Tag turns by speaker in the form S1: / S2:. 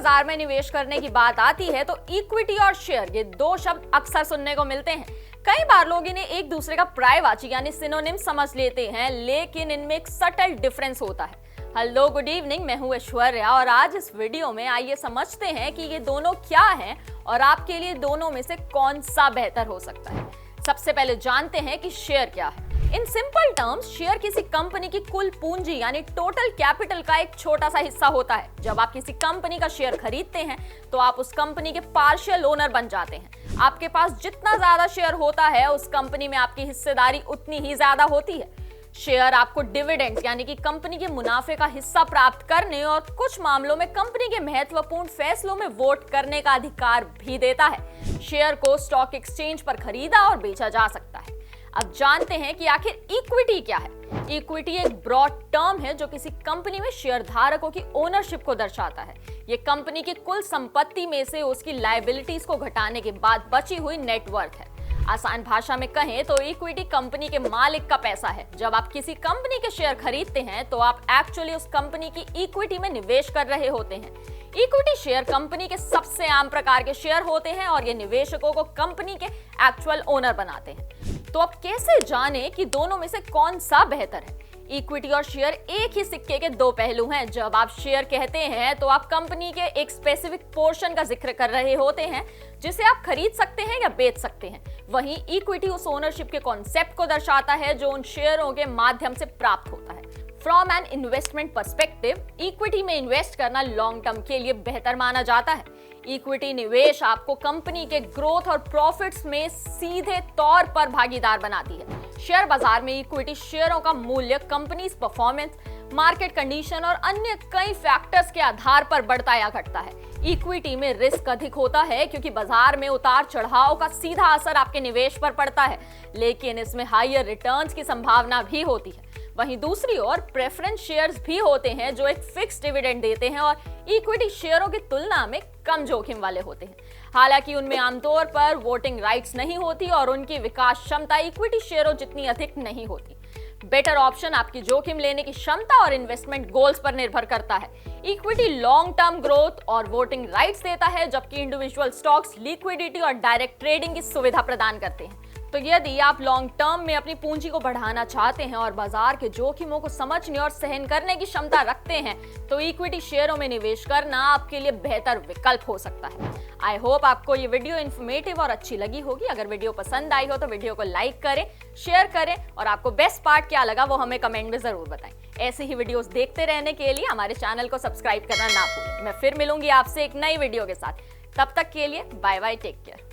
S1: बाजार में निवेश करने की बात आती है तो इक्विटी और शेयर ये दो शब्द अक्सर सुनने को मिलते हैं। कई बार लोग इन्हें एक दूसरे का पर्यायवाची यानी सिनोनिम समझ लेते हैं, लेकिन इनमें एक सटल डिफरेंस होता है। हेलो गुड इवनिंग, मैं हूं ऐश्वर्या और आज इस वीडियो में आइए समझते हैं कि ये दोनों क्या हैं और आपके लिए दोनों में से कौन सा बेहतर हो सकता है। सबसे पहले जानते हैं कि शेयर क्या है। इन सिंपल टर्म्स, शेयर किसी कंपनी की कुल पूंजी यानी टोटल कैपिटल का एक छोटा सा हिस्सा होता है। जब आप किसी कंपनी का शेयर खरीदते हैं तो आप उस कंपनी के पार्शियल ओनर बन जाते हैं। आपके पास जितना ज्यादा शेयर होता है उस कंपनी में आपकी हिस्सेदारी उतनी ही ज्यादा होती है। शेयर आपको डिविडेंड्स यानी कि कंपनी के मुनाफे का हिस्सा प्राप्त करने और कुछ मामलों में कंपनी के महत्वपूर्ण फैसलों में वोट करने का अधिकार भी देता है। शेयर को स्टॉक एक्सचेंज पर खरीदा और बेचा जा सकता है। अब जानते हैं कि आखिर इक्विटी क्या है। इक्विटी एक ब्रॉड टर्म है जो किसी कंपनी में शेयर धारकों की ओनरशिप को दर्शाता है। ये कंपनी की कुल संपत्ति में से उसकी लायबिलिटीज को घटाने के बाद बची हुई नेटवर्थ है। आसान भाषा में कहें तो इक्विटी कंपनी के मालिक का पैसा है। जब आप किसी कंपनी के शेयर खरीदते हैं तो आप एक्चुअली उस कंपनी की इक्विटी में निवेश कर रहे होते हैं। इक्विटी शेयर कंपनी के सबसे आम प्रकार के शेयर होते हैं और ये निवेशकों को कंपनी के एक्चुअल ओनर बनाते हैं। तो अब कैसे जाने कि दोनों में से कौन सा बेहतर है। इक्विटी और शेयर एक ही सिक्के के दो पहलू हैं। जब आप शेयर कहते हैं तो आप कंपनी के एक स्पेसिफिक पोर्शन का जिक्र कर रहे होते हैं जिसे आप खरीद सकते हैं या बेच सकते हैं। वहीं इक्विटी उस ओनरशिप के कॉन्सेप्ट को दर्शाता है जो उन शेयरों के माध्यम से प्राप्त होता है। From an investment perspective, equity में इन्वेस्ट करना लॉन्ग टर्म के लिए बेहतर माना जाता है। इक्विटी निवेश आपको कंपनी के ग्रोथ और प्रॉफिट्स में सीधे तौर पर भागीदार बनाती है। शेयर बाजार में इक्विटी शेयरों का मूल्य कंपनी परफॉर्मेंस, मार्केट कंडीशन और अन्य कई फैक्टर्स के आधार पर बढ़ता या घटता है। इक्विटी में रिस्क अधिक होता है क्योंकि बाजार में उतार चढ़ाव का सीधा असर आपके निवेश पर पड़ता है, लेकिन इसमें हायर रिटर्न्स की संभावना भी होती है। वहीं दूसरी ओर प्रेफरेंस शेयर्स भी होते हैं जो एक फिक्स डिविडेंड देते हैं और इक्विटी शेयरों की तुलना में कम जोखिम वाले होते हैं। हालांकि उनमें आमतौर पर वोटिंग राइट्स नहीं होती और उनकी विकास क्षमता इक्विटी शेयरों जितनी अधिक नहीं होती। बेटर ऑप्शन आपकी जोखिम लेने की क्षमता और इन्वेस्टमेंट गोल्स पर निर्भर करता है। इक्विटी लॉन्ग टर्म ग्रोथ और वोटिंग राइट्स देता है, जबकि इंडिविजुअल स्टॉक्स लिक्विडिटी और डायरेक्ट ट्रेडिंग की सुविधा प्रदान करते हैं। तो यदि आप लॉन्ग टर्म में अपनी पूंजी को बढ़ाना चाहते हैं और बाजार के जोखिमों को समझने और सहन करने की क्षमता रखते हैं तो इक्विटी शेयरों में निवेश करना आपके लिए बेहतर विकल्प हो सकता है। आई होप आपको ये वीडियो इन्फॉर्मेटिव और अच्छी लगी होगी। अगर वीडियो पसंद आई हो तो वीडियो को लाइक करें, शेयर करें और आपको बेस्ट पार्ट क्या लगा वो हमें कमेंट में जरूर बताएं। ऐसे ही वीडियोस देखते रहने के लिए हमारे चैनल को सब्सक्राइब करना ना भूलें। मैं फिर मिलूंगी आपसे एक नई वीडियो के साथ। तब तक के लिए बाय बाय, टेक केयर।